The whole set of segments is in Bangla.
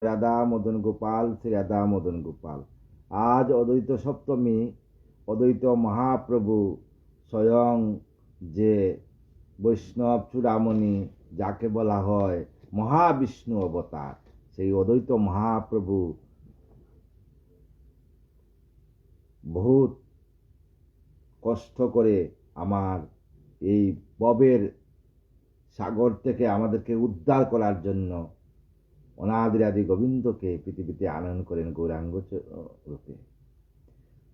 রাধা মদন গোপাল, শ্রী রাধা মদন গোপাল। আজ অদ্বৈত সপ্তমী, অদ্বৈত মহাপ্রভু স্বয়ং যে বৈষ্ণব চূড়ামণি, যাকে বলা হয় মহাবিষ্ণু অবতার, সেই অদ্বৈত মহাপ্রভু বহুত কষ্ট করে আমার এই ভবের সাগর থেকে আমাদেরকে উদ্ধার করার জন্য অনাদিরাদি গোবিন্দকে পৃথিবীতে আনয়ন করেন গৌরাঙ্গ রূপে।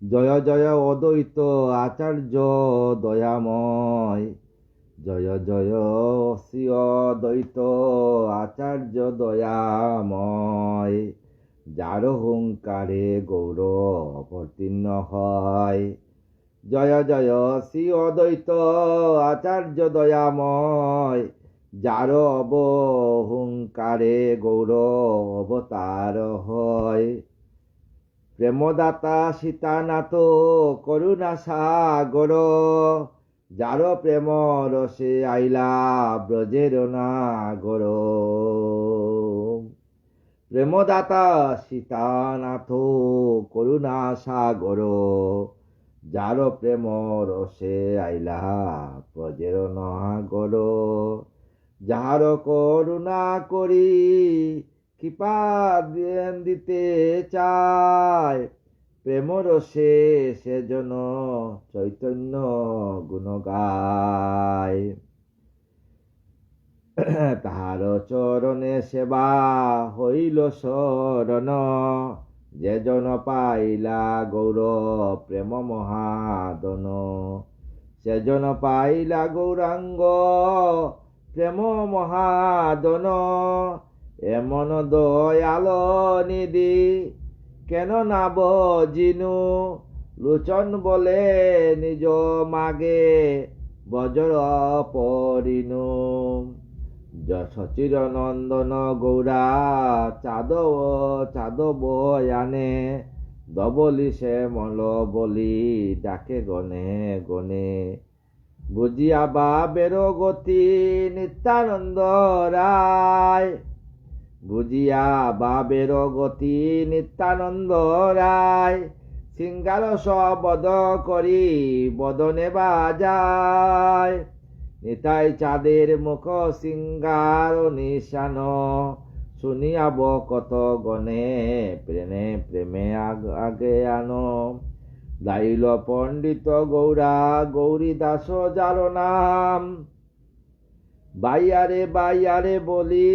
জয় জয় অদ্বৈত আচার্য দয়াময়, জয় জয় শ্রী অদ্বৈত আচার্য দয়াময়, যার হুঙ্কারে গৌর অবতীর্ণ হয়। জয় জয় শ্রী অদ্বৈত আচার্য দয়াময়, যার অবহুঙ্কারে গৌর অবতার হয়। প্রেমদাতা সীতানাথ করুণা সাগর, যার প্রেম রসে আইলা ব্রজের নাগর। প্রেমদাতা সীতানাথ করুণা সাগর, যার প্রেম রসে আইলা ব্রজের নাগর। যাহার করুণা করি কৃপা দিতে চায়, প্রেম রসে সেজন চৈতন্য গুণ গায়। তাহার চরণে সেবা হইল শরণ, যে জন পাইলা গৌর প্রেম মহাদন। সেজন পাইলা গৌরাঙ্গ প্রেম মহাদন। এমন দয়াল নিধি কেন না বজিনু, লোচন বলে নিজ মাগে বজ্র পরিনু। সচির নন্দন গৌরা চাঁদ বয়ানে, দবলি সে মল বলি ডাকে গনে গনে। বুঝিয়া বাবের গতি নিত্যানন্দ রায়, বুঝিয়া বাবের গতি নিত্যানন্দ রায়। সিঙ্গার সবদ করি বদনে বাজায়, নিতাই চাঁদের মুখ সিঙ্গার নিশান। শুনিয়াব কত গণে প্রেমে প্রেমে আগে আনো। গাইল পণ্ডিত গৌরা গৌরী দাস যার নাম, বাইয়ারে বাইয়ারে বলি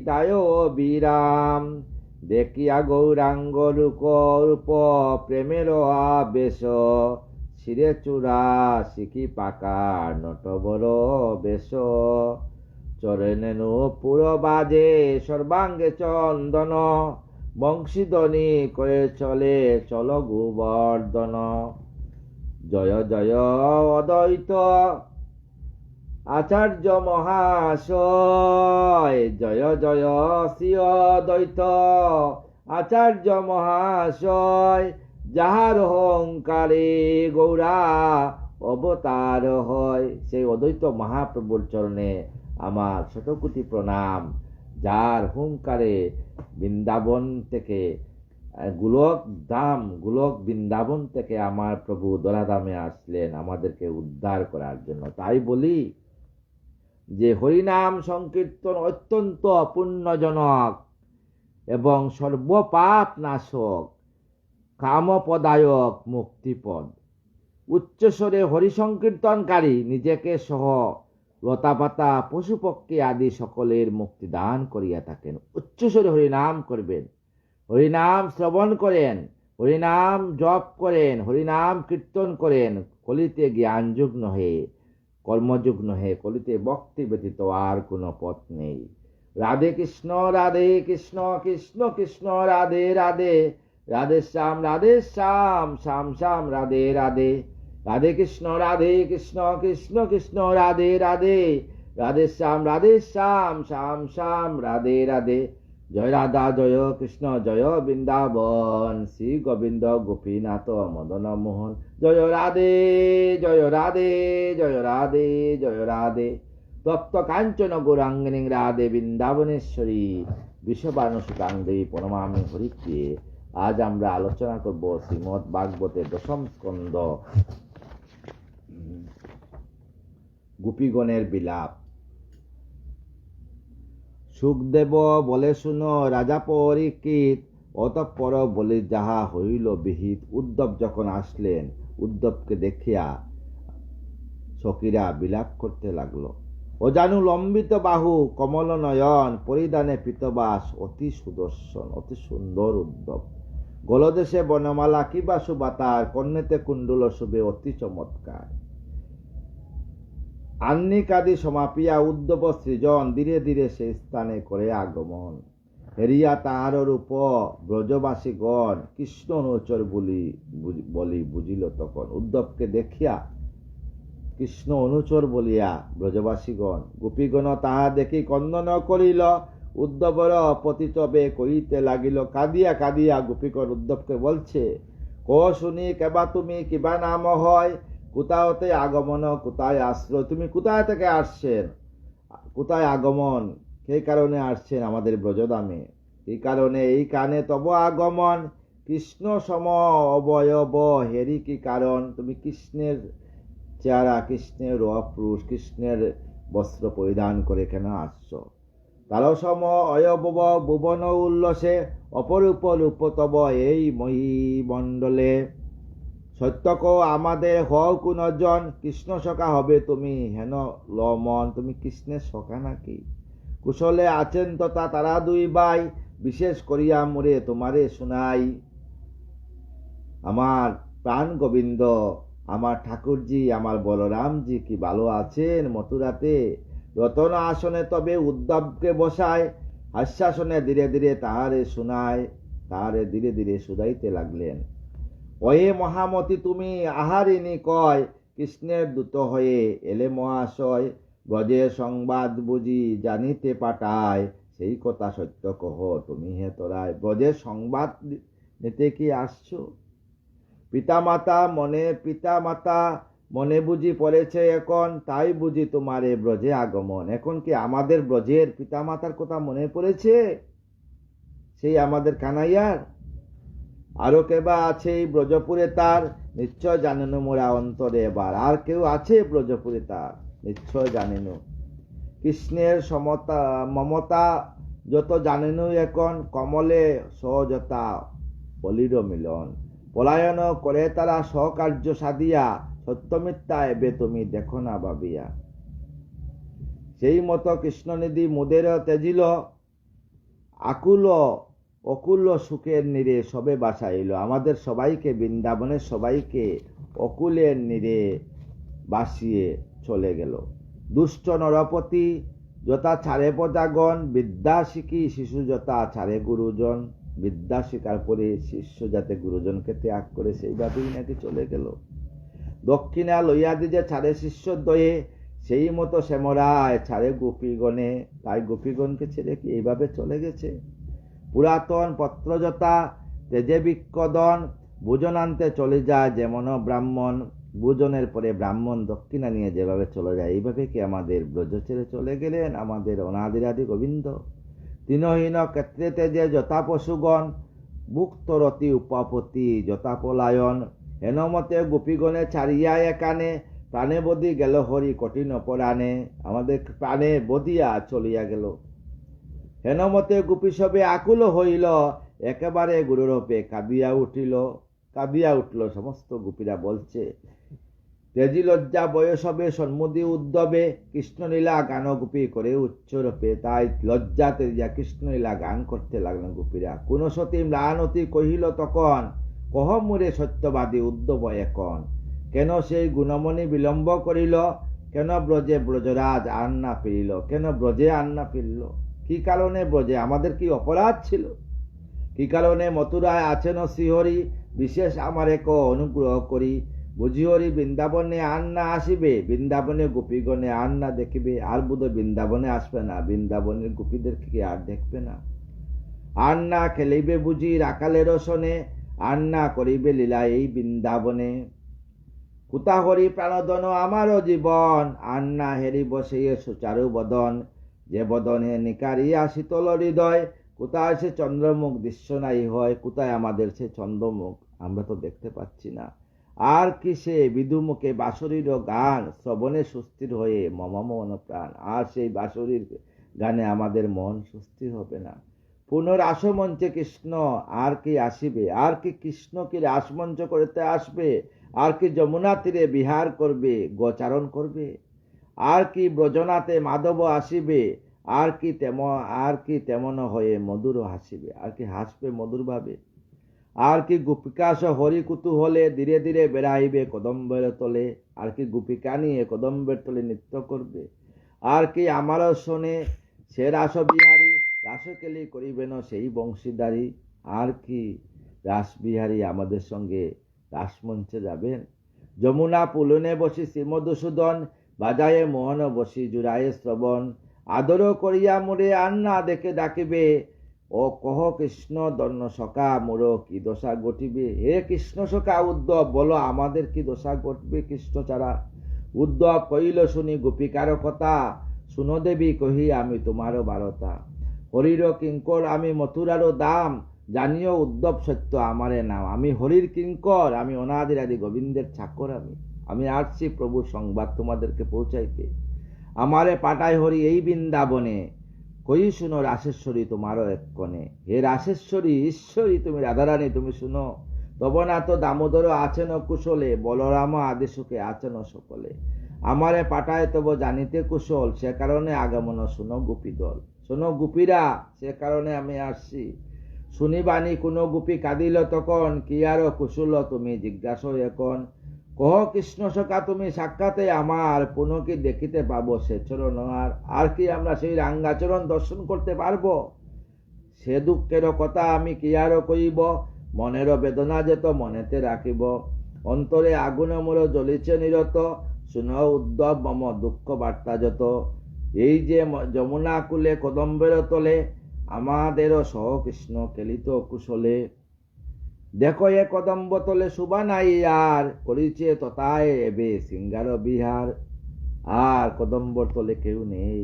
দায় বিরাম। দেখিয়া গৌরাঙ্গ রূপ প্রেমের আবেশ, শিরে চূড়া শিখি পাকা নটবর বেশ। চরণে নূপুর বাজে সর্বাঙ্গে চন্দন, বংশীধ্বনি করে চলে চল গোবর্ধন। জয় জয় অদ্বৈত আচার্য মহাশয়, জয় জয় শ্রী অদ্বৈত আচার্য মহাশয়। যাহার অহংকারে গৌরা অবতার হয়, সেই অদ্বৈত মহাপ্রভুর চরণে আমার শতকোটি প্রণাম। যার হুঙ্কারে বৃন্দাবন থেকে গোলক বৃন্দাবন থেকে আমার প্রভু দলাধামে আসলেন আমাদেরকে উদ্ধার করার জন্য। তাই বলি যে হরিনাম সংকীর্তন অত্যন্ত পুণ্যজনক এবং সর্বপাপ নাশক, কামপদায়ক মুক্তিপদ। উচ্চস্বরে হরিসংকীর্তনকারী নিজেকে সহ লতাপাতা পশুপক্ষী আদি সকলের মুক্তি দান করিয়া থাকেন। উচ্চস্বরে হরিনাম করবেন, হরিনাম শ্রবণ করেন, হরিনাম জপ করেন, হরিনাম কীর্তন করেন। কলিতে জ্ঞান যুগ নহে, কর্মযুগ নহে, কলিতে ভক্তি ব্যতীত আর কোনো পথ নেই। রাধে কৃষ্ণ কৃষ্ণ কৃষ্ণ রাধে রাধে, রাধে শ্যাম শ্যাম শ্যাম রাধে রাধে। রাধে কৃষ্ণ কৃষ্ণ কৃষ্ণ রাধে রাধে, রাধে শ্যাম শ্যাম শ্যাম রাধে রাধে। জয় রাধা জয় কৃষ্ণ জয় বৃন্দাবন, শ্রী গোবিন্দ গোপীনাথ মদন মোহন। জয় রাধে জয় রাধে জয় রাধে জয় রাধে। তপ্ত কাঞ্চন গৌরাঙ্গিনী রাধে বৃন্দাবনেশ্বরী, বিশ্ববাণু সুতাং দেবী পরমামি হরিপ্রিয়ে। আজ আমরা আলোচনা করব শ্রীমদ্ ভাগবতের দশম স্কন্ধ গোপীগণের বিলাপ। সুখদেব বলে শুনো রাজা পরীক্ষিত, অতঃপর বলে যাহা হইল বিহিত। উদ্ধব যখন আসলেন, উদ্ধবকে দেখিয়া সখীরা বিলাপ করতে লাগলো। অজানু লম্বিত বাহু, কমল নয়ন, পরিধানে পীতবাস, অতি সুদর্শন, অতি সুন্দর উদ্ধব। গলদেশে বনমালা কিবা সুবাতার, কর্ণেতে কুণ্ডল শুভে অতি চমৎকার। আহ্নিকাদি সমাপিয়া উদ্ধব সৃজন, ধীরে ধীরে সে স্থানে করে আগমন। হেরিয়া তাহার রূপ ব্রজবাসীগণ, কৃষ্ণ অনুচর বলি বুঝিল তখন। উদ্ধবকে দেখিয়া কৃষ্ণ অনুচর বলিয়া ব্রজবাসীগণ, গোপীগণ তাহা দেখি কন্দন করিল। উদ্ধবর পতিতবে কইতে লাগিল, কাঁদিয়া কাঁদিয়া গোপীগণ উদ্ধবকে বলছে, ক শুনি কেবা তুমি কিবা নাম হয়, কোথা হতে আগমন, কোথায় আশ্রয়, তুমি কোথায় থেকে আসছেন, কোথায় আগমন, সেই কারণে আসছেন আমাদের ব্রজধামে, এই কারণে এই কানে তব আগমন। কৃষ্ণ সম অবয়ব হেরি কি কারণ, তুমি কৃষ্ণের চেহারা, কৃষ্ণের রূপ, কৃষ্ণের বস্ত্র পরিধান করে কেন আসছ। তালসম অয়বব ভুবন উল্লসে, অপরূপ রূপ তব এই মহিমণ্ডলে। সত্যক আমাদের হও কুনজন, কৃষ্ণ সখা হবে তুমি হেন লমন। তুমি কৃষ্ণের সখা নাকি? কুশলে আছেন তথা তারা দুই ভাই, বিশেষ করিয়া মোরে তোমারে শুনাই। আমার প্রাণ গোবিন্দ, আমার ঠাকুরজি, আমার বলরামজি কি ভালো আছেন মথুরাতে? রতন আসনে তবে উদ্ধবকে বসায়, হাস্যাসনে ধীরে ধীরে তাহারে শুনায়, তাহারে ধীরে ধীরে শুধাইতে লাগলেন। ওহে মহামতি তুমি আহারিণী কয়, কৃষ্ণের দূত হয়ে এলে মহাশয়। ব্রজের সংবাদ বুঝি জানিতে পাঠায়, সেই কথা সত্য কহ তুমি হে তোরায়। ব্রজের সংবাদ নিতে কি আসছো? পিতামাতা মনে বুঝি পড়েছে এখন, তাই বুঝি তোমারে ব্রজে আগমন। এখন কি আমাদের ব্রজের পিতামাতার কথা মনে পড়েছে, সেই আমাদের কানাইয়ার? আরো কেবা আছে এই ব্রজপুরে তার, নিশ্চয় জানেন মোরা অন্তরে এবার। আর কেউ আছে ব্রজপুরে তার, নিশ্চয় জানেন। কৃষ্ণের মমতা যত জানেন এখন, কমলে সহজতা বলির মিলন। পলায়ন করে তারা সকার্য সাধিয়া, সত্যমিথ্যা এবে তুমি দেখো না ভাবিয়া। সেই মতো কৃষ্ণনিধি মুদের তেজিল, আকুল অকুল সুখের নীরে সবে বাসাইল। আমাদের সবাইকে, বৃন্দাবনের সবাইকে অকুলের নীরে বাসিয়ে চলে গেল। দুষ্ট নরপতি যথা ছাড়ে প্রজাগণ, বিদ্যা শিখি শিশু যথা ছাড়ে গুরুজন। বিদ্যা শিকার পরে শিষ্য যাতে গুরুজনকে ত্যাগ করে, সেইভাবেই নাকি চলে গেল। দক্ষিণা লইয়া দিজে ছাড়ে শিষ্য দয়ে, সেই মতো শ্যামরায় ছাড়ে গোপীগণে। তাই গোপীগণকে ছেড়ে কি এইভাবে চলে গেছে? পুরাতন পত্রযথা তেজে বিক্ষদন, ভোজন আনতে চলে যায় যেমন ব্রাহ্মণ। ভোজনের পরে ব্রাহ্মণ দক্ষিণা নিয়ে যেভাবে চলে যায়, এইভাবে কি আমাদের ব্রজ ছেড়ে চলে গেলেন আমাদের অনাদিরাদি গোবিন্দ? তৃণহীন ক্ষেত্রে তেজে যথা পশুগণ, মুক্তরতি উপাপতি যথা পলায়ন। হেনমতে গোপীগণে ছাড়িয়া একানে, প্রাণে বদি গেল হরি কঠিন অপরাণে। আমাদের প্রাণে বদিয়া চলিয়া গেল। হেনমতে গোপী সবে আকুল হইল, একেবারে গুরুরূপে কাঁদিয়া উঠল। সমস্ত গোপীরা বলছে, তেজি লজ্জা বয়স হবে সন্মুদি উদ্ধবে, কৃষ্ণলীলা গান গোপী করে উচ্চরূপে। তাই লজ্জা তেজিয়া কৃষ্ণলীলা গান করতে লাগলেন গোপীরা। কোন সতী ম্লানতি কহিল তখন, কহ মুরে সত্যবাদী উদ্ধব এখন। কেন সেই গুণমণি বিলম্ব করিল, কেন ব্রজে ব্রজরাজ আর না ফিরিল, কেন ব্রজে আর না ফিরল? কি কারণে ব্রজে? আমাদের কি অপরাধ ছিল? কি কারণে মথুরায় আছেন শ্রীহরি, বিশেষ আমার এক অনুগ্রহ করি। বুঝিহরি বৃন্দাবনে আর না আসিবে, বৃন্দাবনে গোপীগণে আর না দেখিবে। আর বোধ বৃন্দাবনে আসবে না, বৃন্দাবনের গোপীদেরকে আর দেখবে না। আর না খেলিবে বুঝি রাকালের শোনে, আর না করিবে লীলা এই বৃন্দাবনে। কুতা হরি প্রাণদন আমারও জীবন, আর না হেরি বসে সুচারু বদন। যে বদনে নিকারিয়া শীতল হৃদয়, কোথায় সে চন্দ্রমুখ দৃশ্য নাই হয়, কোথায় আমাদের সে চন্দ্রমুখ আমরা তো দেখতে পাচ্ছি না। আর কি সে বিধুমুখে বাঁশরীর গান শ্রবণে সুস্থির হয়ে মম মন প্রাণ, আর সেই বাঁশরীর গানে আমাদের মন সুস্থির হবে না। পুনরাসমঞ্চে কৃষ্ণ আর কি আসিবে, আর কি কৃষ্ণ কি রাসমঞ্চ করতে আসবে, আর কি যমুনা তীরে বিহার করবে গোচারণ করবে, আর কি ব্রজনাতে মাধব আসিবে, আর কি তেমন হয়ে মধুর হাসিবে, আর কি হাসবে মধুর ভাবে, আর কি গোপিকাস হরি কুতূহলে ধীরে ধীরে বেড়াইবে কদম্বের তলে, আর কি গোপিকা নিয়ে কদম্বের তলে নৃত্য করবে, আর কি আমার শোনে সে রাসবিহারী রাসকেলি করিবেন সেই বংশীদারি, আর কি রাসবিহারী আমাদের সঙ্গে রাসমঞ্চে যাবেন। যমুনা পুলনে বসি শ্রীমধুসূদন, বাজায়ে মোহন বসি জুড়ায়ে শ্রবণ, আদর করিয়া মোরে আর না দেখে ডাকিবে, ও কহ কৃষ্ণ দন্য সখা মোর কি দশা ঘটিবে। হে কৃষ্ণ সখা উদ্ধব, বলো আমাদের কি দশা ঘটবে কৃষ্ণ ছাড়া। উদ্ধব কইল শুনি গোপিকার কথা, শুনো দেবী কহি আমি তোমারও বারতা। হরির কিঙ্কর আমি মথুরারও দাম, জানিও উদ্ধব সত্য আমারে নাম। আমি হরির কিঙ্কর, আমি অনাদির আদি গোবিন্দের চাকর। আমি আসছি প্রভুর সংবাদ তোমাদেরকে পৌঁছাইতে। আমারে পাঠায় হরি এই বৃন্দাবনে, কই শুনো রাসেশ্বরী তোমারও এক কোণে। হে রাসেশ্বরী ঈশ্বরী তুমি রাধারানী তুমি শুনো, তবনাথ দামোদর আছেন কুশলে, বলরাম আদি সুখে আছেন সকলে। আমারে পাঠায় তব জানিতে কুশল, সে কারণে আগমন শুনো গোপী দল। শোনো গোপীরা, সে কারণে আমি আসছি। শুনিবানি কোনো গোপী কাঁদিল তখন, কি আর কুশল তুমি জিজ্ঞাসা এখন। কহ কৃষ্ণ সখা তুমি সাক্ষাতে আমার, পুনঃ কি দেখিতে পাবো সে চরণ আর কি আমরা সেই রাঙ্গাচরণ দর্শন করতে পারবো। সে দুঃখের কথা আমি কি আর কইব, মনের বেদনা যেত মনেতে রাখিব। অন্তরে আগুন মোর জ্বলিছে নিরত, শুনো উদ্ধব মম দুঃখ বার্তা যত। এই যে যমুনা কুলে কদম্বের তলে, আমাদেরও সহ কৃষ্ণ খেলিত কুশলে। দেখো এ কদম্ব তলে শুভা নাই আর, করিছে তথায় এবে সিঙ্গার বিহার। আর কদম্বর তলে কেউ নেই,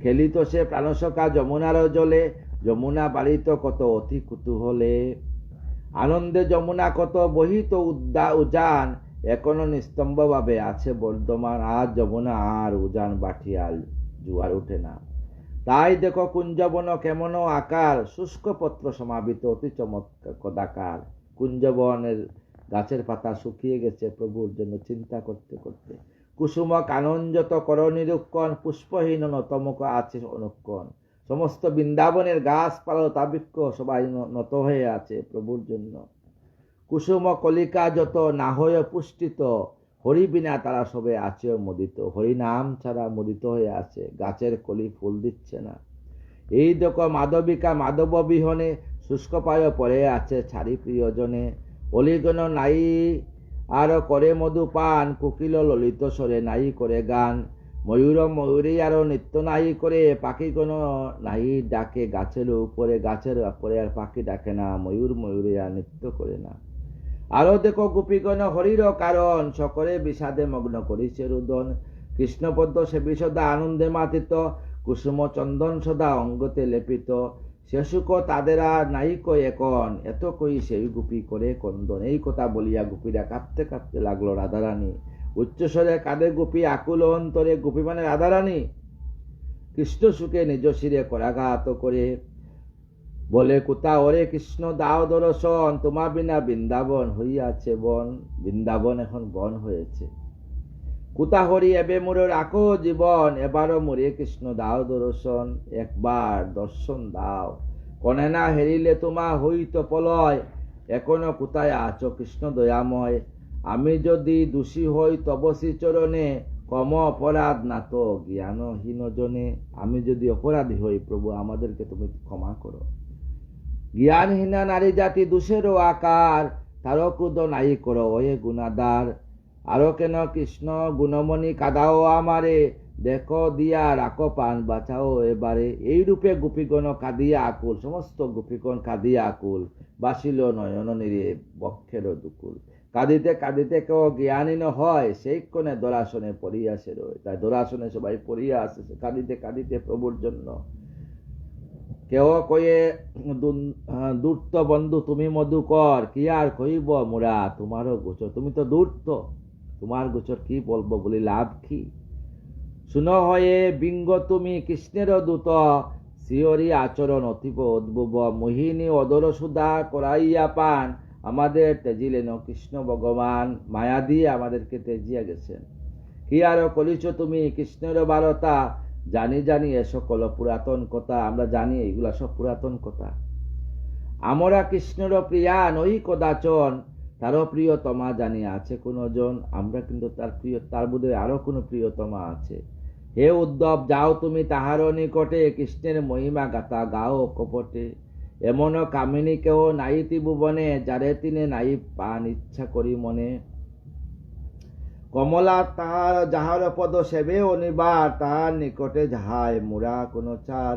খেলিত সে প্রাণসখা যমুনার জলে, যমুনা বাড়িত কত অতি কুতূহলে। আনন্দে যমুনা কত বহিত উজান, এখনো নিস্তম্ভ ভাবে আছে বর্ধমান। আর যমুনা আর উজান বাঠিয়াল জুয়ার উঠে না। তাই দেখো কুঞ্জবন কেমন আকার, শুষ্ক পত্র সমাবিত অতি চমৎকার কদাকার। কুঞ্জবনের গাছের পাতা শুকিয়ে গেছে প্রভুর জন্য চিন্তা করতে করতে। কুসুম কানঞ্জত কর নিরুক্ষণ, পুষ্পহীন নতমুখ আছে অনুক্ষণ। সমস্ত বৃন্দাবনের গাছপালা তাবৃক্ষ সবাই নত হয়ে আছে প্রভুর জন্য। কুসুম কলিকা যত না হয়ে পুষ্টিত, হরি বিনা তারা সবে আছে মুদিত। হরি নাম ছাড়া মুদিত হয়ে আছে, গাছের কলি ফুল দিচ্ছে না। এই দেখো মাধবিকা মাধব বিহনে, শুষ্ক পায় পড়ে আছে ছাড়ি প্রিয়জনে। অলিগণ নাই আর করে মধুপান, কোকিল ললিত স্বরে নাই করে গান। ময়ূর ময়ূরী আরো নৃত্য নাই করে, পাখিগণ নাই ডাকে গাছের উপরে। গাছের উপরে আর পাখি ডাকে না, ময়ূর ময়ূরী আর নৃত্য করে না। আরো দেখো গোপীগণ হরির কারণ, সকলে বিষাদে মগ্ন করিছে রুদন। কৃষ্ণপদ্ম সে বিষদা আনন্দে মাতিত, কুসুম চন্দন সদা অঙ্গতে লেপিত। সে সুখ তাদের আর নাইক এখন, এত কই সেই গোপী করে কন্দন। এই কথা বলিয়া গোপীরা কাঁদতে কাঁদতে লাগলো রাধারানী। উচ্চস্বরে কাঁদে গোপী আকুল অন্তরে, গোপী মানে রাধারানী। কৃষ্ণ সুখে নিজ শিরে করাঘাত করে, বলে কোথা ওরে কৃষ্ণ দাও দর্শন, তোমার বিনা বৃন্দাবন হইয়াছে বন। বৃন্দাবন এখন বন হয়েছে। কোথা হরি এবে মোরে রাখো জীবন, এবারও মোরে কৃষ্ণ দাও দর্শন। একবার দর্শন দাও, কনে না হেরিলে তোমা হইত প্রলয়। এখনো কোথায় আছো কৃষ্ণ দয়াময়, আমি যদি দোষী হই তব শ্রীচরণে। কম অপরাধ না তো জ্ঞানহীন জনে, আমি যদি অপরাধী হই প্রভু আমাদেরকে তুমি ক্ষমা করো। জ্ঞানহীনা নারী জাতি দোষেরও আকার, তারও ক্রোধ নাই করো ওয়ে গুণাদার। আরো কেন কৃষ্ণ গুণমণি কাদাও আমারে, দেখো দিয়া রাখো পান বাঁচাও এবারে। এই রূপে গোপীগণ কাঁদিয়া আকুল, সমস্ত গোপীগণ কাঁদিয়া আকুল। বাসিল নয়ন নিরে বক্ষের দুকুল। কাঁদিতে কাঁদিতে কেউ জ্ঞানীন হয়, সেই কোণে দোলাসনে পড়িয়াছে রয়। তাই দোলাসনে সবাই পড়িয়া আসে কাঁদিতে কাঁদিতে প্রভুর জন্য। কেউ কয়ে দূর্ত বন্ধু তুমি মধুকর, কি আর কইব মোরা তোমারও গোচর, তুমি তো দূর্ত, তোমার গোচর কি বলবো বলি লাভ কি। শুনো হয়ে বিঙ্গ তুমি কৃষ্ণের দূত, শিয়রি আচরণ অতীব উদ্ভব, মোহিনী অদর সুধা করাইয়া পান, আমাদের তেজিলেন কৃষ্ণ ভগবান, মায়া দিয়ে আমাদেরকে তেজিয়া গেছেন। কি আর করিছ তুমি কৃষ্ণের বারতা, জানি জানি এ সকল পুরাতন কথা, আমরা জানি এগুলা সব পুরাতন কথা। আমরা কৃষ্ণের প্রিয়া নই কদাচন, তারও প্রিয়তমা জানি আছে কোন জন, আমরা কিন্তু তার বোধহয় আরো কোনো প্রিয়তমা আছে। হে উদ্ধব যাও তুমি তাহার নিকটে, কৃষ্ণের মহিমা গাথা গাও কপটে, এমন কামিনী কেহ নাইতি ভুবনে, যারে তিনি নাই পান ইচ্ছা করি মনে। কমলা তাহার যাহার পদ সেবে অনিবার, তাহার নিকটে যাহায় মোরা কোন চার।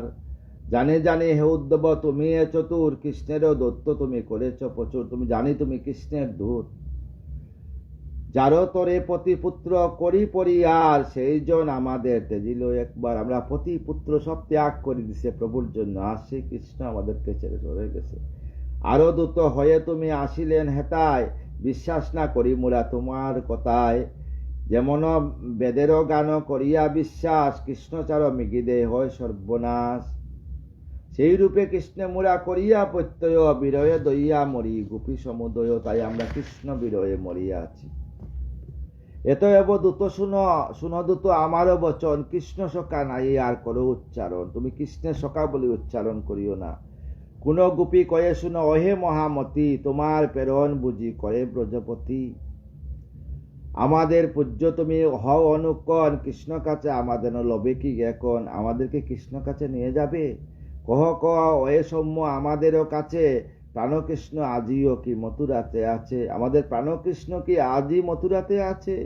জানি জানি হে উদ্ধব তুমি এ চতুর, কৃষ্ণেরও দত্ত তুমি করেছ প্রচুর, তুমি জানি তুমি কৃষ্ণের দূত। যারো তরে পতি পুত্র করি পরিয়ার, সেই জন আমাদের তেজিল একবার, আমরা পতি পুত্র সব ত্যাগ করে দিছে প্রভুর জন্য, আর সেই কৃষ্ণ আমাদেরকে ছেড়ে চলে গেছে। আরো দূত হয়ে তুমি আসিলেন হেতায়, বিশ্বাস না করি মোরা তোমার কথায়। যেমন বেদেরও গান করিয়া বিশ্বাস, কৃষ্ণচার মিগিদে হয় সর্বনাশ। সেই রূপে কৃষ্ণ মোরা করিয়া প্রত্যয়, বিরয়ে দইয়া মরি গোপী সমুদয়, তাই আমরা কৃষ্ণ বিরয়ে মরিয়া আছি। এত এব দূত শুনো দূত আমারও বচন, কৃষ্ণ সখা নাই আর করো উচ্চারণ, তুমি কৃষ্ণের সখা বলে উচ্চারণ করিও না। কোন গোপী কয়ে শুনো অহে মহামতি, তোমার প্রেরণ বুঝি করে ব্রজপতি। আমাদের পূজ্য তুমি হও অনুকন, কৃষ্ণ কাছে আমাদের লবে কি এখন, আমাদেরকে কৃষ্ণ কাছে নিয়ে যাবে। কহ কহ এ সৌম্য আমাদেরও কাছে, প্রাণকৃষ্ণ আজিও কি মথুরাতে আছে, আমাদের প্রাণকৃষ্ণ কি আজই মথুরাতে আছে।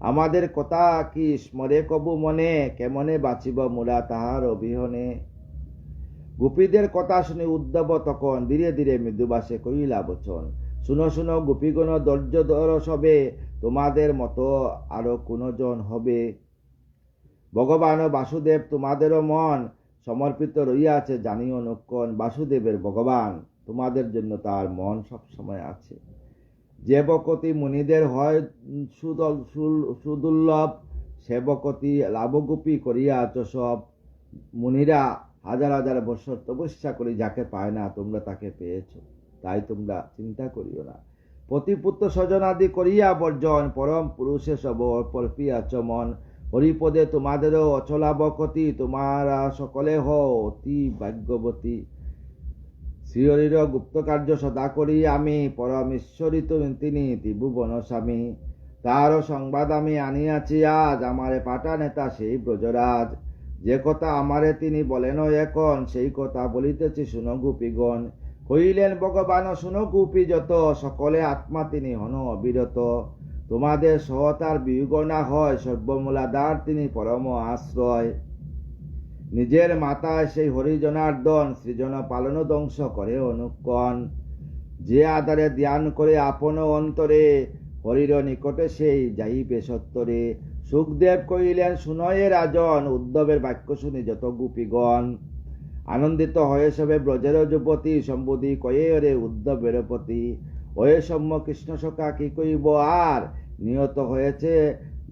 আমাদের কথা কি স্মরে কবু মনে, কেমনে বাঁচিব মোরা তাহার অবিহনে। গোপীদের কথা শুনে উদ্ধব তখন ধীরে ধীরে মৃদুবাসে কইলা বচন, শুনো শুনো গোপীগণ ধৈর্য ধর সবে, তোমাদের মতো আরো কোন জন হবে। ভগবান বাসুদেব তোমাদেরও মন সমর্পিত রইয়াছে, জানিও অনুক্ষণ, বাসুদেবের ভগবান তোমাদের জন্য তার মন সব সময় আছে। যে বকতি মুনিদের হয় সুদুর্লভ, সে বকতি লাভগোপী করিয়াছ সব। মুনিরা হাজার হাজার বছর তপস্যা করি যাকে পায় না, তোমরা তাকে পেয়েছ, তাই তোমরা চিন্তা করিও না। পতিপুত্র স্বজনাদি করিয়া বর্জন, পরম পুরুষে সব অর্পিয়াছ মন। হরিপদে তোমাদেরও অচলা বকতি, তোমরা সকলে হও অতি ভাগ্যবতী। শ্রীহরির গুপ্ত কার্য সদা করি আমি, পরমেশ্বরী তিনি ত্রিভুবন স্বামী। তার সংবাদ আমি আনিয়াছি আজ, আমারে পাঠা নেতা সেই ব্রজরাজ। যে কথা আমারে তিনি বলেন এখন, সেই কথা বলিতেছি শুনো গোপীগণ। কইলেন ভগবান শুনো গোপী যত, সকলে আত্মা তিনি হন অবিরত। তোমাদের সহতার বিয়োগ না হয়, সর্বমূলাধার তিনি পরম আশ্রয়। নিজের মাতায় সেই হরিজনার্দন, সৃজন পালন ধ্বংস করে অনুক্ষণ। যে আধারে ধ্যান করে আপন অন্তরে, হরির নিকটে সেই যাইবে সত্তরে। সুখদেব কইলেন শুনয়ে রাজন, উদ্ধবের বাক্য শুনি যত গোপীগণ। আনন্দিত হয়ে সবে ব্রজের যুবতী, সম্বোধি কয়ে রে উদ্ধবের প্রতি। ওয়ে সৌম্য কৃষ্ণ সখা কি কইব আর, নিহত হয়েছে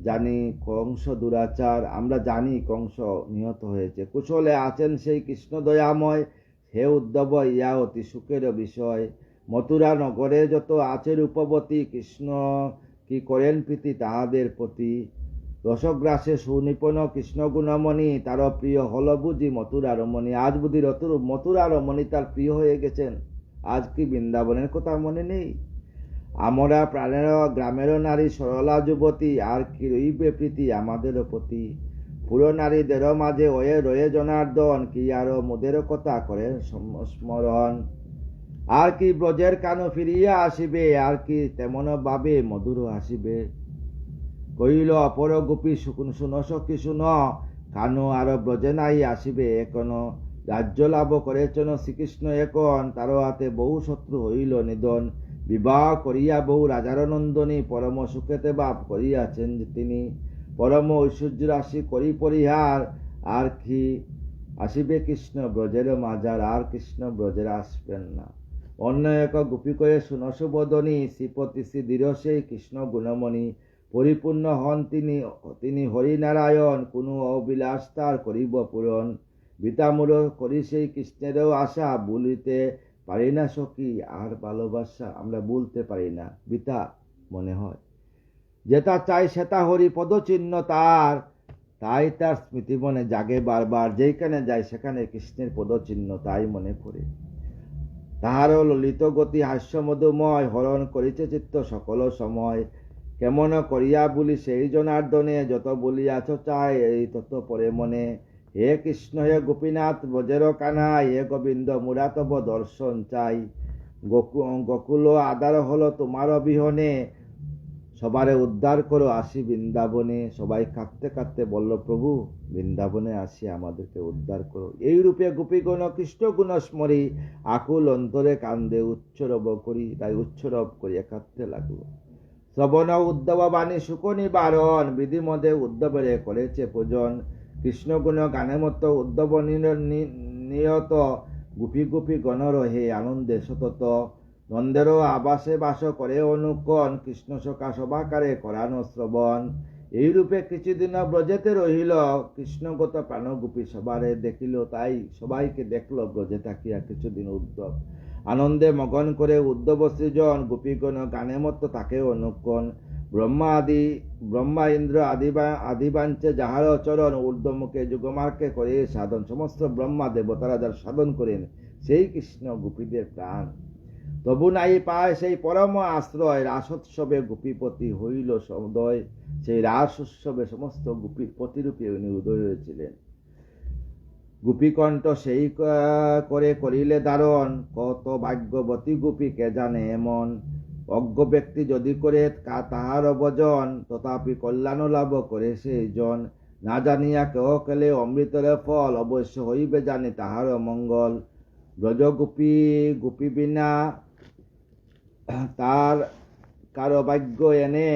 জানি কংস দুরাচার, আমরা জানি কংস নিহত হয়েছে। কুশলে আছেন সেই কৃষ্ণ দয়াময়, হে উদ্ধব ইয়া অতি সুখের বিষয়। মথুরা নগরে যত আছে রূপবতী, কৃষ্ণ কি করেন প্রীতি তাহাদের প্রতি। রসগ্রাসে সুনিপুণ কৃষ্ণ গুণমণি, তার প্রিয় হল বুঝি মথুরা রমণী। আজ বুঝি মথুরা রমণী তার প্রিয় হয়ে গেছেন, আজ কি বৃন্দাবনের কথা মনে নেই। আমরা প্রাণের গ্রামের নারী সরলা যুবতী, আর কি রইবে প্রীতি আমাদের প্রতি। পুরো নারীদের মাঝে ওয়ে রয়ে জনার্দন, কি আরো মোদের কথা করে স্মরণ। আর কি ব্রজের কানু ফিরিয়া আসিবে, আর কি তেমন ভাবে মধুর আসিবে। কইল অপর গোপী শুনো সখী শুনো, কানু আর ব্রজে নাই আসিবে এখনো। রাজ্য লাভ করেছেন শ্রীকৃষ্ণ এখন, তার হাতে বহু শত্রু হইল নিধন। বিবাহ করিয়া বহু রাজার নন্দনী, পরম সুখেতে বাপ করিয়াছেন তিনি। পরম ঐশ্বর্য রাশি করি পরিহার, আর কি আসিবে কৃষ্ণ ব্রজের মাজার, আর কৃষ্ণ ব্রজের আসবেন না। অন্য এক গোপী কয়ে শুনস বদনী, শ্রীপতি শ্রী দৃঢ় সেই কৃষ্ণ গুণমণি। পরিপূর্ণ হন তিনি হরিনারায়ণ, কোনো অবিলাস তার করিব পূরণ। বিতামূল করি সেই কৃষ্ণেরও আশা, বলিতে পারি না সখী আর ভালোবাসা। আমরা বলতে পারি না, বিতা মনে হয়। যেটা চাই সেটা হরি পদচিহ্ন তার, তাই তার স্মৃতি মনে জাগে বারবার। যেখানে যায় সেখানে কৃষ্ণের পদচিহ্ন তাই মনে পড়ে। তাহারও ললিত গতি হাস্য মধুময়, হরণ করিছে চিত্ত সকল সময়। কেমন করিয়া বলি সেই জনার্দনে, যত বলিয়াছ চাই এই তত পরে মনে। হে কৃষ্ণ হে গোপীনাথ ব্রজের কানাই, হে গোবিন্দ মুরা তব দর্শন চাই। গোকুল আদার হলো তোমার অবিহনে, সবারে উদ্ধার করো আসি বৃন্দাবনে। সবাই কাঁদতে কাঁদতে বলল, প্রভু বৃন্দাবনে আসি, আমাদেরকে উদ্ধার করো। এই রূপে গোপীগণ কৃষ্ণ গুণ স্মরি, আকুল অন্তরে কান্দে উচ্চরব করি। তাই উচ্চরব করিয়া কাঁদতে লাগলো। শ্রবণ উদ্ধব বাণী সুখ নিবারণ, বিধি মধ্যে উদ্ধবেরে করেছে পূজন। কৃষ্ণ গুণ গানে মতো উদ্ধব নিয়ত, গুপি গুপি গণ রহে আনন্দে সতত। নন্দেরও আবাসে বাস করে অনুকন, কৃষ্ণ সখা সবাকারে করানো শ্রবণ। এইরূপে কিছুদিন ব্রজেতে রহিল, কৃষ্ণগত প্রাণ গোপী সবারে দেখিল। তাই সবাইকে দেখলো ব্রজে থাকিয়া কিছুদিন উদ্ধব। আনন্দে মগন করে উদ্ধব সৃজন, গোপীগণ গানে মতো তাকে অনুকন। ব্রহ্মা ইন্দ্র আদিবাঞ্চে যাহার চরণ, ঊর্ধ্বমুখে যুগমার্কে করে সাধন। সমস্ত ব্রহ্মা দেবতারা যার সাধন করেন সেই কৃষ্ণ গোপীদের প্রাণ। তবু নাই পায় সেই পরম আশ্রয়, রাসোৎসবে গোপীপতি হইল সদয়। সেই রাস উৎসবে সমস্ত গোপীর প্রতিরূপে উনি উদয় হয়েছিলেন। গোপীকণ্ঠ সেই করে করিলে ধারণ, কত ভাগ্যবতী গোপী কে জানে এমন। অজ্ঞ ব্যক্তি যদি করে তাহার ভজন, তথাপি কল্যাণ লাভ করে সেই জন। না জানিয়া কেহ কেলে অমৃতের ফল, অবশ্য হইবে জানি তাহার মঙ্গল। ব্রজ গোপী বিনা তার কারো ভাগ্য এনে,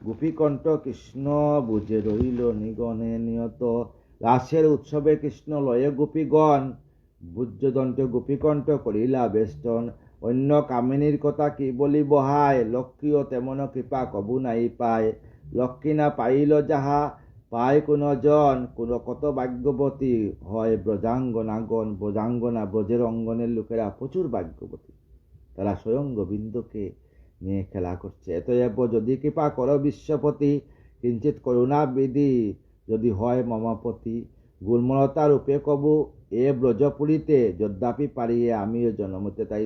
গোপীকণ্ঠ কৃষ্ণ বুঝে রইল নিগণে নিয়ত। রাসের উৎসবে কৃষ্ণ লয়ে গোপীগণ, ভুজ্যদন্ত গোপীকণ্ঠ করিলা বেষ্টন। অন্য কামিনীর কথা কি বলিব হায়, লক্ষ্মীও তেমন কৃপা কবু নাই পায়। লক্ষ্মী না পাইল যাহা পায় কোন জন, কোন কত ভাগ্যবতী হয় ব্রজাঙ্গনাগণ। ব্রজের অঙ্গনের লোকেরা প্রচুর ভাগ্যবতী, তারা স্বয়ং গোবিন্দকে নিয়ে খেলা করছে। এতএব যদি কৃপা করো বিশ্বপতি, কিঞ্চিত করুণা বিধি যদি হয় মমাপতি। গুলমলতা রূপে কবু এ ব্রজপুরীতে, যদ্যাপি পারিয়ে আমিও জন্মতে। তাই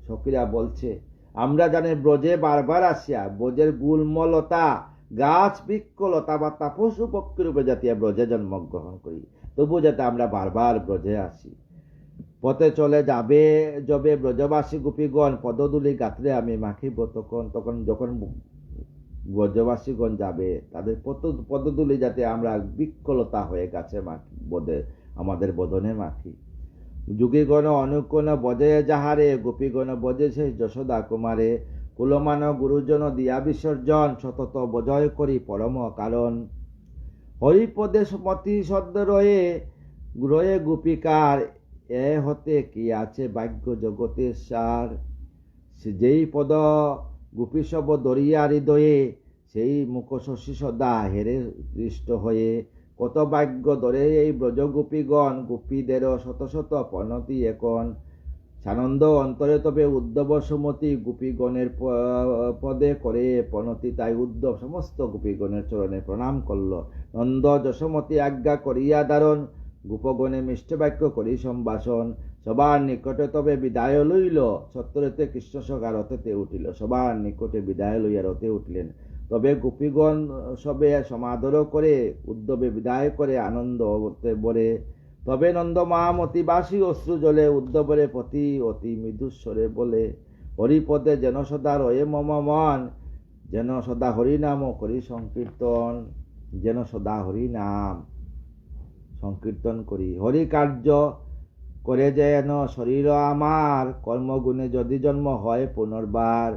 সখীরা বলছে, আমরা জানি ব্রজে বারবার আসিয়া ব্রজের গুলমলতা গাছ বৃক্ষ লতা পাতা পশু পক্ষী রূপে জাতীয় ব্রজে জন্মগ্রহণ করি, তবু যাতে আমরা বারবার ব্রজে আসি। পথে চলে যাবে যবে ব্রজবাসী গোপীগণ, পদধূলি গাত্রে আমি মাখিব তখন। যখন ব্রজবাসীগণ যাবে, তাদের পদধূলি যাতে আমরা বৃক্ষলতা হয়ে গাছে মাখি, আমাদের বদনে মাখি। যুগীগণ অনুকোণ বজে যাহারে, গোপীগণ বজে সেই যশোদা কুমারে। কুলমান গুরুজন দিয়া বিসর্জন, সতত বজয় করি পরম কারণ। হরিপদে মতি সদ্য রয়ে গোপীকার, এ হতে কি আছে ভাগ্য জগতের সার। যেই পদ গোপী সব দরিয়া হৃদয়ে, সেই মুখ শশী সদা হেরে দৃষ্ট হয়ে। কত ভাগ্য ধরে এই ব্রজ গোপীগণ, গোপীদেরও শত শত পনতি এখন। সানন্দ অন্তরে তবে উদ্ধব সুমতি, গোপীগণের পদে করে পনতি। তাই উদ্ধব সমস্ত গোপীগণের চরণে প্রণাম করল। নন্দ যশোমতি আজ্ঞা করিয়া ধারণ, গোপগণে মিষ্ট বাক্য করি সম্ভাষণ। সবার নিকটে তবে বিদায় লইল, সত্তরেতে কৃষ্ণ সখা রথেতে উঠিল। সবার নিকটে বিদায় লইয়া রথে উঠলেন। তবে গোপীগণ সবে সমাদর করে, উদ্ধবে বিদায় করে আনন্দ বরে। তবে নন্দ মহামতি বাসী অশ্রু জলে, উদ্ধবরে প্রতি অতি মৃদুস্বরে বলে। হরিপদে যেন সদা রয়ে মম মন, যেন সদা হরিনাম করি সংকীর্তন। যেন সদা হরিনাম সংকীর্তন করি। হরি কার্য করে যেন শরীর আমার, কর্মগুণে যদি জন্ম হয় পুনর্বার।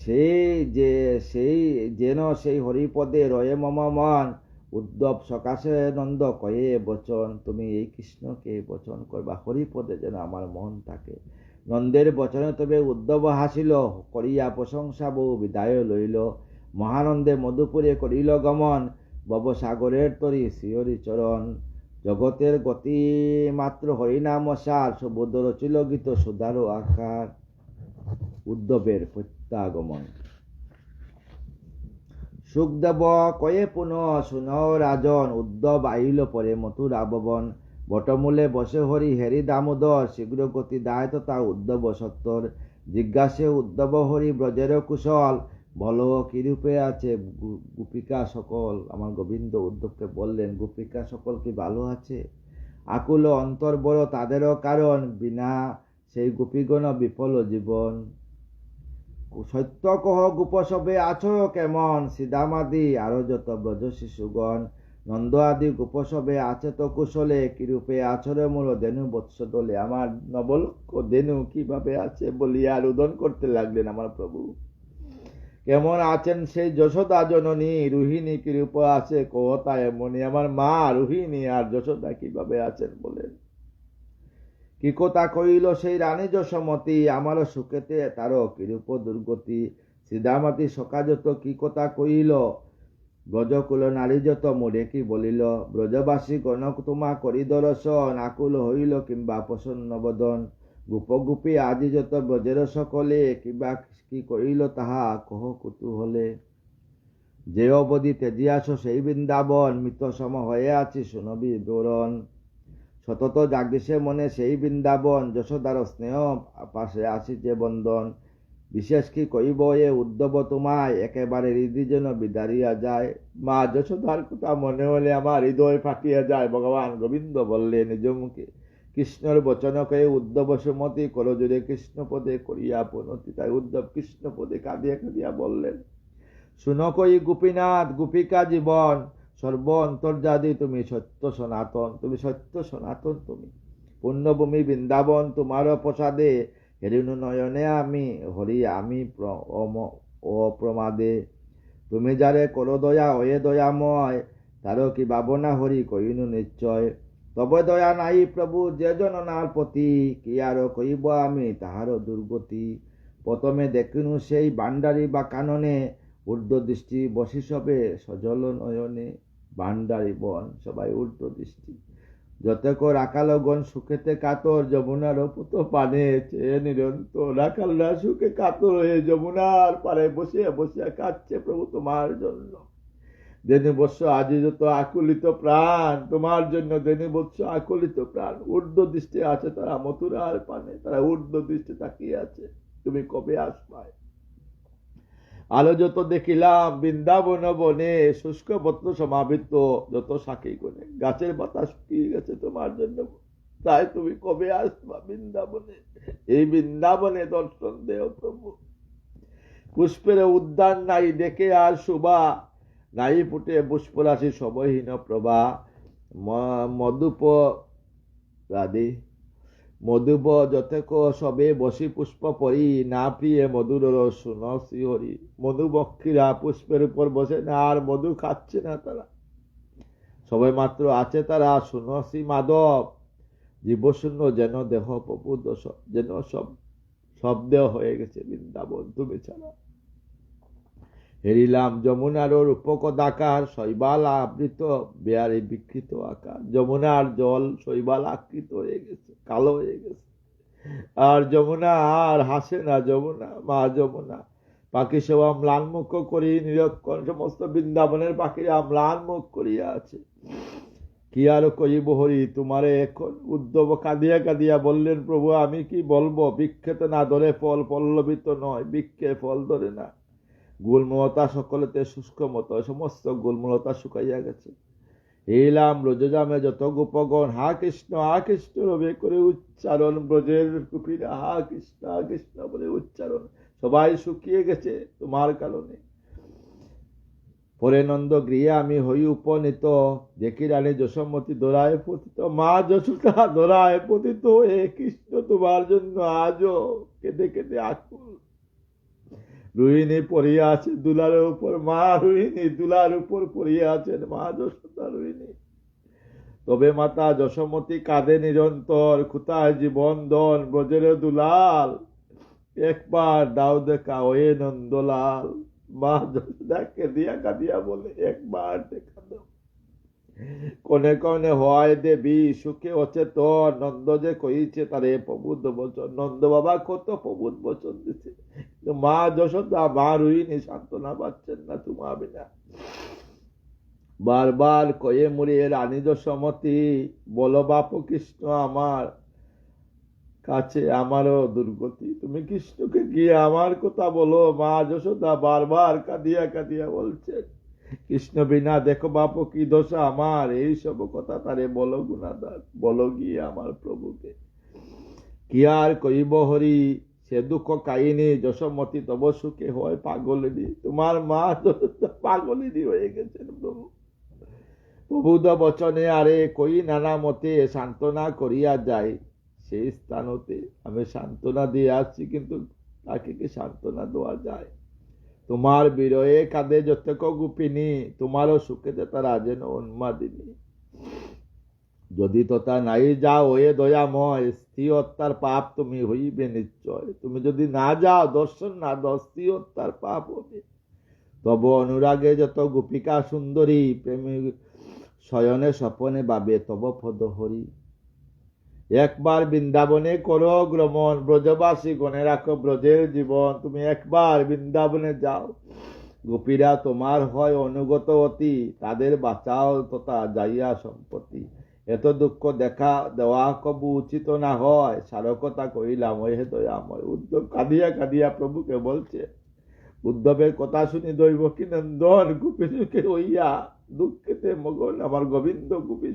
সেই যেন সেই হরিপদে রয়ে মম মন, উদ্ধব সকাশে নন্দ কয়ে বচন, তুমি এই কৃষ্ণকে বচন করবা, হরিপদে যেন আমার মন থাকে। নন্দের বচনে তবে উদ্ধব হাসিল, করিয়া প্রশংসা বহু বিদায় লইল। মহানন্দে মধুপুরে করিল গমন, ভবসাগরের তরি শিহরি চরণ। জগতের গতি মাত্র হরিনাম সার, সুবোধ রচিল গীত সুধার আকার। উদ্ধবের প্রত্যাগমন। সুখদেব কয়ে পুনঃ শুন রাজন, উদ্ধব আইল পরে মথুরা ভবন। বটমূলে বসে হরি হেরি দামোদর, শীঘ্র গতি দায় তথা উদ্ধব সত্তর। জিজ্ঞাসে উদ্ধব হরি ব্রজের কুশল, বলো কিরূপে আছে গোপিকা সকল। আমার গোবিন্দ উদ্ধবকে বললেন, গোপিকা সকল কি ভালো আছে? আকুল অন্তর বড় তাদেরও কারণ, বিনা সেই গোপীগণ বিফল জীবন। সত্য কহ গোপ সবে আছো কেমন, সিদামাদি আরো যত ব্রজ শিশুগণ। নন্দ আদি গোপ সবে আছে তো কুশলে, কিরূপে আছরে মূল ধেনু বৎস দলে। আমার নবলক্ষ ধেনু কিভাবে আছে বলিয়া রোদন করতে লাগলেন আমার প্রভু। কেমন আছেন সেই যশোদা জননী, রোহিণী কিরূপ আছে কহতা এমনি। আমার মা রোহিণী আর যশোদা কিভাবে আছেন বলেন। কি কথা কইল সেই রানী যশোমতী, আমারও সুখেতে তারও কিরূপ দুর্গতি। সিদামাতি সখা যত কি কথা কইল, ব্রজকুল নারী যত মোরে কি বলিল। ব্রজবাসী গণক তোমা করি দর্শন, আকুল হইল কিংবা প্রসন্ন বদন। গোপগোপী আজি যত ব্রজের সকলে, কিবা কি কইল তাহা কহ কুতূহলে। যে অবধি তেজিয়াছ সেই বৃন্দাবন, মৃত সম হয়ে আছি শুনবি বিবরণ। সতত জাগিসে মনে সেই বৃন্দাবন, যশোদার স্নেহ পাশে আসিছে বন্দন। বিশেষ কি কইব এ উদ্ধব তোমায়, একেবারে হৃদয় যেন বিদারিয়া যায়। মা যশোদার কথা মনে হলে আমার হৃদয় ফাটিয়া যায়। ভগবান গোবিন্দ বললেন নিজ মুখে, কৃষ্ণর বচন কয়ে উদ্ধব সুমতি, করজোরে কৃষ্ণ পদে করিয়া পনতি। তাই উদ্ধব কৃষ্ণ পদে কাঁদিয়া কাঁদিয়া বললেন, শুনো কই গোপীনাথ গোপিকা জীবন, সর্ব অন্তর্যাদী তুমি সত্য সনাতন। তুমি সত্য সনাতন, তুমি পুণ্যভূমি বৃন্দাবন, তোমারও প্রসাদে হেরিনু নয়নে আমি হরি আমি অপ্রমাদে। তুমি যারে করো দয়া হয়ে দয়াময়, তারও কি ভাবনা হরি কইনু নিশ্চয়। তবে দয়া নাই প্রভু যে জননার প্রতি, কি আরো কইব আমি তাহারও দুর্গতি। প্রথমে দেখিনু সেই বান্ডারি বা কাননে, ঊর্ধ্ব দৃষ্টি বসি সবে সজল নয়নে। বান্ডারি বন সবাই ঊর্ধ্ব দৃষ্টি, যতক রাখালগণ সুখেতে কাতর, যমুনার পুত পানে চেয়ে নিরন্তর। রাখালরা সুখে কাতর হয়ে যমুনার পারে বসিয়া বসিয়া কাঁদছে প্রভু তোমার জন্য। ধেনু বৎস আজি যত আকুলিত প্রাণ, তোমার জন্য ধেনু বৎস আকুলিত প্রাণ। ঊর্ধ্ব দৃষ্টি আছে তারা মথুরার পানে, তারা ঊর্ধ্ব দৃষ্টি তাকিয়ে আছে, তুমি কবে আসবায়। আলো যত দেখিলাম বৃন্দাবন বনে, শুষ্ক পত্র সমাবৃত যত শাখী কোণে। গাছের পাতা শুকিয়ে গেছে তোমার জন্য, তাই তুমি কবে আসবা বৃন্দাবনে। এই বৃন্দাবনে দর্শন দেও প্রভু। পুষ্পের উদ্যান নাই দেখে আর শোভা, নাই ফুটে পুষ্পরাশি সবহীন প্রভা। মধুপ রাধে মধুব যতেক সবে বসি পুষ্প পরি, না প্রিয়ে মধুর রস শুন শ্রীহরি। মধুবক্ষীরা পুষ্পের উপর বসে না, আর মধু খাচ্ছে না তারা, সবাই মাত্র আছে তারা শুন শ্রী মাধব। জীবশূন্য যেন দেহ প্রভু দশ, যেন সব দেহ হয়ে গেছে বৃন্দাবন তুমি ছাড়া। হেরিলাম যমুনার রূপকদাকার, শৈবাল আবৃত বেয়ারে বিকৃত আকার। যমুনার জল শৈবাল আকৃত হয়ে গেছে, কালো হয়ে গেছে। আর যমুনা আর হাসে না, যমুনা মা যমুনা। পাখি সব ম্লান মুখ করি নিরক্ষণ, সমস্ত বৃন্দাবনের পাখিরা ম্লান মুখ করিয়া আছে। কি আর কইব হরি তোমারে এখন। উদ্ধব কাঁদিয়া কাঁদিয়া বললেন, প্রভু আমি কি বলবো। বৃক্ষে তো না ধরে ফল, পল্লবিত নয়, বৃক্ষে ফল ধরে না। গুলমলতা সকলেতে শুষ্ক মতো, সমস্ত গুলমলতা শুকাইয়া গেছে। এলাম ব্রজজামে যত গোপগণ, হা কৃষ্ণ রবে করে উচ্চারণ। ব্রজের কুপিরা হা কৃষ্ণ বলে উচ্চারণ, সবাই শুকিয়ে গেছে তোমার কারণে। পরে নন্দ গৃহে আমি হই উপনীত, দেখি রানী যশোমতী দোরায় পতিত। মা যশোদা দোরায় পতিত হয়ে কৃষ্ণ তোমার জন্য আজও কেঁদে কেঁদে আকুল। রোহিণী পড়িয়া আছে দুলার উপর, মা রোহিণী দুলার উপর পড়িয়া আছেন মা যশোদা রোহিণী। তবে মাতা যশোমতী কাঁদে নিরন্তর, কোথায় জীবন ধন ব্রজের দুলাল, একবার দাও দেখা ওয়ে নন্দলাল। মা যশোদাকে দিয়া কাঁদিয়া বলে, একবার দেখা দাও। কনে কনে হয় দেবী সুখে অচেতন, নন্দ যে কইছে তারে প্রবুদ্ধ বচন। নন্দ বাবা কত প্রবুদ্ধ বচন দিছে, মা যশোদা মা রোহিণী সান্ত্বনা পাচ্ছেন না তোমার বিনা। বারবার কয়ে মুড়িয়ে রানী যশোমতী, বলো বাপ কৃষ্ণ আমার কাছে আমারও দুর্গতি, তুমি কৃষ্ণকে গিয়ে আমার কথা বলো। মা যশোদা বারবার কাঁদিয়া কাঁদিয়া বলছেন, কৃষ্ণ বিনা দেখো বাপ কি দশা আমার, এই সব কথা তারে বলো গুণাদার, বলো গিয়ে আমার প্রভুকে। কি আর কইব হরি, সে দুঃখ কাহিনী, যশোমতী তব সুখে হয় পাগলিনী। তোমার মা যশোদা পাগলিনী হয়ে গেছেন প্রভু। প্রভুদ বচনে আরে কই নানা মতে সান্ত্বনা করিয়া যায়, সেই স্থান হতে আমি সান্ত্বনা দিয়ে আসছি, কিন্তু তাকে কি সান্ত্বনা দেওয়া যায়? তোমার বিরয়ে কাঁদে যতক গোপিনী, তোমারও সুখেতে তারা যেন উন্মাদিনী। যদি তোতা নাই যাও ওয়ে দয়াময়, স্ত্রী হত্যার পাপ তুমি হইবে নিশ্চয়। তুমি যদি না যাও, দর্শন না দাও, স্ত্রী হত্যার পাপ হবে। তব অনুরাগে যত গোপিকা সুন্দরী, প্রেমী শয়নে স্বপনে ভাবে তব পদ হরি। একবার বৃন্দাবনে করো গ্রমণ, ব্রজবাসী গণে রাখো ব্রজের জীবন। তুমি একবার বৃন্দাবনে যাও, গোপীরা তোমার হয় অনুগত অতি, তাদের বাঁচাও তথা যাইয়া সম্পত্তি। এত দুঃখ দেখা দেওয়া কবু উচিত না হয়, সারকতা কইলাম ওহে দয়াময়। উদ্ধব কাঁদিয়া কাঁদিয়া প্রভুকে বলছে। উদ্ধবের কথা শুনি দৈবকী নন্দন গোপীকে হইয়া দুঃখেতে মগন আমার গোবিন্দ গোপী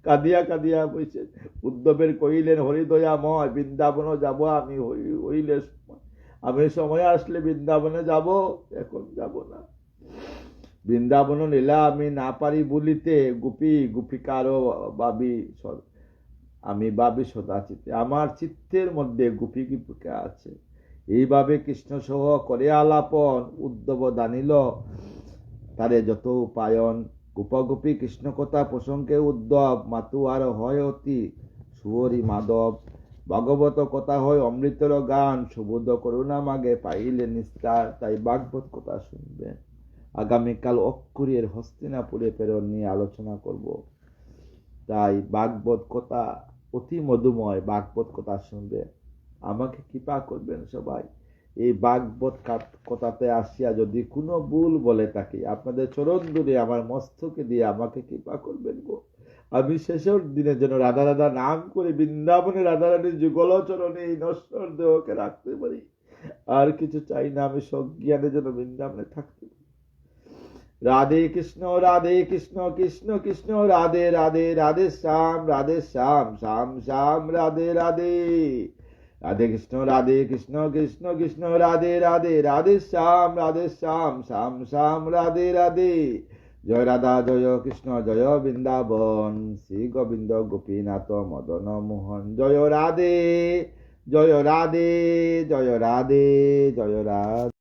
কাঁদিয়া কাঁদিয়া বইছে। উদ্ধবের কইলেন, হরিদয়াময় বৃন্দাবন যাব আমি, হইলে আমি সময় আসলে বৃন্দাবনে যাব, এখন যাব না। বৃন্দাবন লীলা আমি না পারি বলিতে, গোপী গোপিকারও ভাবি আমি ভাবি সদা চিত্তে, আমার চিত্তের মধ্যে গোপী গোপিকা আছে। এইভাবে কৃষ্ণ সহ করে আলাপন, উদ্ধব দানিল তারে যত উপায়ন। গোপগোপী কৃষ্ণ কথা প্রসঙ্গে উদ্ধব, মাতু আর হয় অতি সুহরি মাধব। ভাগবত কথা হয় অমৃতর গান, সুবোধ করুণা মাগে পাইলে নিস্তার। তাই ভাগবত কথা শুনবেন। আগামীকাল অক্ষরের হস্তিনাপুরে প্রেরণ নিয়ে আলোচনা করব। তাই ভাগবত কথা অতি মধুময়, ভাগবত কথা শুনবেন। আমাকে কৃপা করবেন সবাই। এই ভাগবত কথাতে আসিয়া যদি কোনো ভুল বলে থাকি, আপনাদের চরণ ধরে আমার মস্তকে দিয়ে আমাকে কৃপা করবেন গো। আমি শেষের দিনে যেন রাধা রাধা নাম করে বৃন্দাবনে রাধা রানীর যুগল চরণে এই নশ্বর দেহকে রাখতে পারি। আর কিছু চাই না, আমি সজ্ঞানে যেন বৃন্দাবনে থাকতে পারি। রাধে কৃষ্ণ কৃষ্ণ কৃষ্ণ রাধে রাধে, রাধে শ্যাম শ্যাম শ্যাম রাধে রাধে। রাধে কৃষ্ণ কৃষ্ণ কৃষ্ণ রাধে রাধে, রাধে শ্যাম শ্যাম শ্যাম রাধে রাধে। জয় রাধা জয় কৃষ্ণ জয় বৃন্দাবন, শ্রী গোবিন্দ গোপীনাথ মদন মোহন। জয় রাধে জয় রাধে জয় রাধে জয় রাধে।